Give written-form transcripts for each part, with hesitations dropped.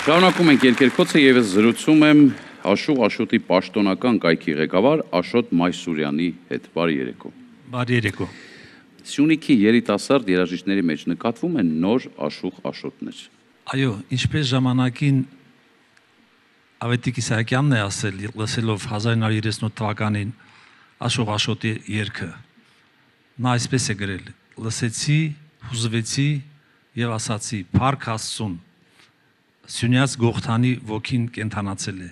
Շարունակում ենք երկերքոցը եւ ես զրուցում եմ Աշուղ Աշոտի պաշտոնական կայքի ղեկավար Աշոտ Մայսուրյանի հետ։ Բարի երեկո։ Բարի երեկո։ Սյունիքի երիտասարդ երաժիշտների մեջ նկատվում են նոր Աշուղ Աշոտներ։ Այո, ինչպես ժամանակին Ավետիք Իսահակյանն է ասել, լսելով 1938 թվականին Աշուղ Աշոտի երգը, նա այսպես է գրել. լսեցի, հուզվեցի եւ ասացի, փառք Աստծուն, Սյունյաց Գողթանի ոգին կենթանացել է։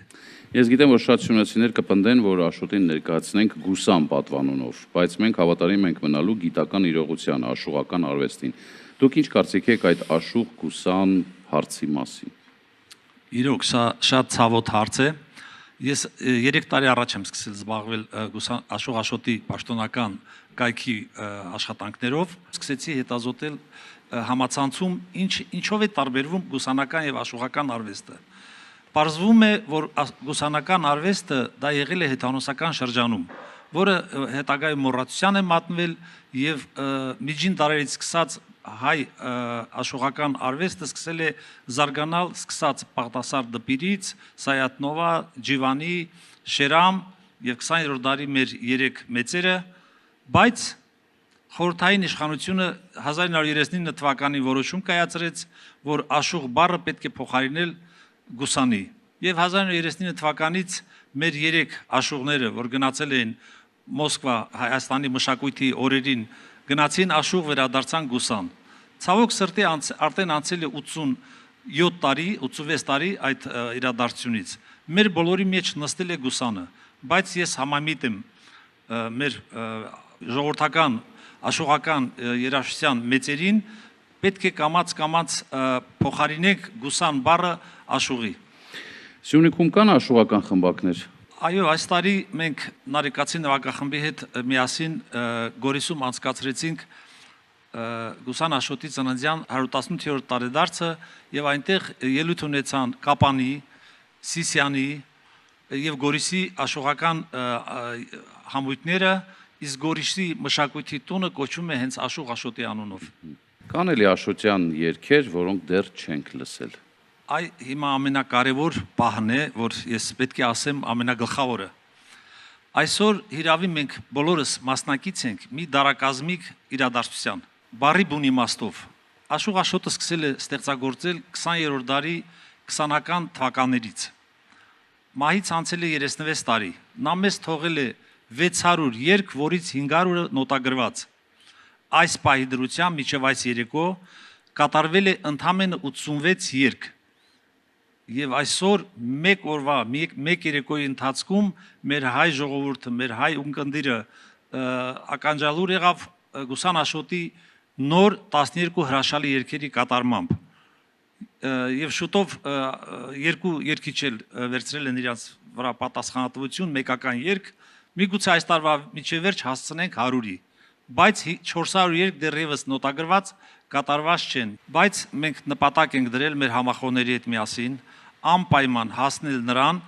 Ես գիտեմ, որ շատ սյունեցիներ կպնդեն, որ Աշոտին ներկայացնենք Գուսան պատվանունով, բայց մենք հավատարիմ ենք մնալու գիտական իրողության, աշուղական արվեստին։ Դուք ինչ կարծիք եք այդ Աշուղ Գուսան հարցի մասին։ Իրոք, շատ ցավոտ հարց է։ Ես 3 տարի առաջ եմ սկսել զբաղվել Աշուղ Աշոտի պաշտոնական կայքի աշխատանքներով, սկսեցի հետազոտել համացանցում ինչով է տարբերվում գուսանական եւ աշուղական արվեստը։ Պարզվում է, որ գուսանական արվեստը դա եղել է հեթանոսական շրջանում, որը հետագայում մոռացության է մատնվել եւ միջին դարերից սկսած հայ աշուղական արվեստը սկսել է զարգանալ, սկսած Պաղտասար դպիրից, Սայաթնովա, Ջիվանի, Շերամ եւ 20-րդ դարի մեր 3 մեծերը, բայց խորհրդային իշխանությունը 1939 թվականին որոշում կայացրեց, որ աշուղ բառը պետք է փոխարինել գուսանի։ Եվ 1939 թվականից մեր 3 աշուղները, որ գնացել են Մոսկվա Հայաստանի մշակույթի օրերին, գնացին աշուղ, վերադարձան գուսան։ Ցավոք սրտի արդեն անցել է 87 տարի, 86 տարի այդ իրադարձությունից։ Մեր բոլորի մեջ նստել է գուսանը, բայց ես համամիտ եմ մեր ժողովրդական աշուղական երաժշտության մեծերին, պետք է կամաց փոխարինենք գուսան բառը աշուղի։ Սյունիքում կան աշուղական խմբակներ։ Այո, այս տարի մենք Նարեկացի նվագախմբի հետ միասին Գորիսում անցկացրեցինք Գուսան Աշոտի ծննդյան 118-րդ տարեդարձը եւ այնտեղ ելույթ ունեցան Կապանի, Սիսյանի եւ Գորիսի աշուղական համույթները, իսկ Գորիսի մշակույթի տունը կոչվում է հենց Աշուղ Աշոտի անունով։ Կան էլի աշոտյան երգեր, որոնք դեռ չենք լսել։ Այ հիմա ամենակարևոր պահն է, որ ես պետք է ասեմ ամենագլխավորը։ Այսօր հիրավի մենք բոլորս մասնակից ենք մի դարակազմիկ իրադարձության։ Բարի բուն իմաստով Աշուղ Աշոտը սկսել է ստեղծագործել 20-րդ դարի 20-ական թվականներից։ Մահից անցել է 36 տարի։ Նա մեզ թողել է 600 երգ, որից 500-ը նոտագրված։ Այս պահի դրությամբ մինչև այս երեկո կատարվել է ընդամենը 86 երգ։ Եվ այսօր մեկ օրվա, մեկ երեկոյի ընթացքում մեր հայ ժողովուրդը, մեր հայ ունկնդիրը ականջալուր եղավ Գուսան Աշոտի նոր 12 հրաշալի երգերի կատարմամբ։ Եվ շուտով 2 երգիչ էլ վերցրել են իրենց վրա պատասխանատվություն, մեկական երգ, միգուցե այս տարվա մինչև վերջ հասցնենք 100-ի, բայց 400 երգ դեռևս նոտագրված կատարված չեն։ Բայց մենք նպատակ ենք դրել մեր համախոհների հետ միասին անպայման հասնել նրան,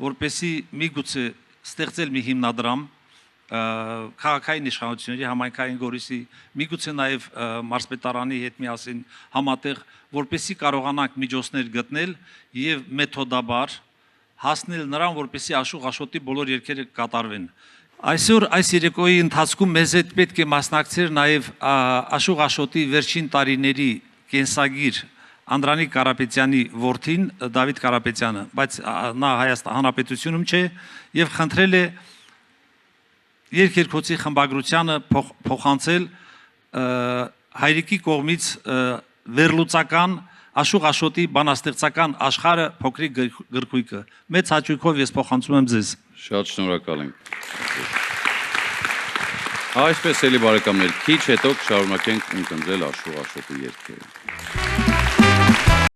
որպեսզի միգուցե ստեղծել մի հիմնադրամ քաղաքային իշխանությունների, համայնքային Գորիսի, միգուցե նաև մարզպետարանի հետ միասին համատեղ, որպեսզի կարողանանք միջոցներ գտնել եւ մեթոդաբար հասնել նրան, որպեսզի Աշուղ Աշոտի բոլոր երգերը կատարվեն։ Այսօր այս երեկոյի ընթացքում մեզ հետ պետք է մասնակցեր նաև Աշուղ Աշոտի վերջին տարիների կենսագիր Անդրանիկ Կարապետյանի որդին Դավիթ Կարապետյանը, բայց նա Հայաստան Հանրապետությունում չէ եւ խնդրել է երկերքոցի խմբագրությանը փոխանցել հայրիկի կողմից վերլուծական Աշուղ Աշոտի բանաստեղծական աշխարհը փոքրիկ գրքույկը։ Մեծ հաճույքով ես փոխանցում եմ ձեզ։ Շատ շնորհակալ ենք։ Այսպես էլի բարեկամներ, քիչ հետո կշարունակենք ունկնդրել Աշուղ Աշոտի երգերը։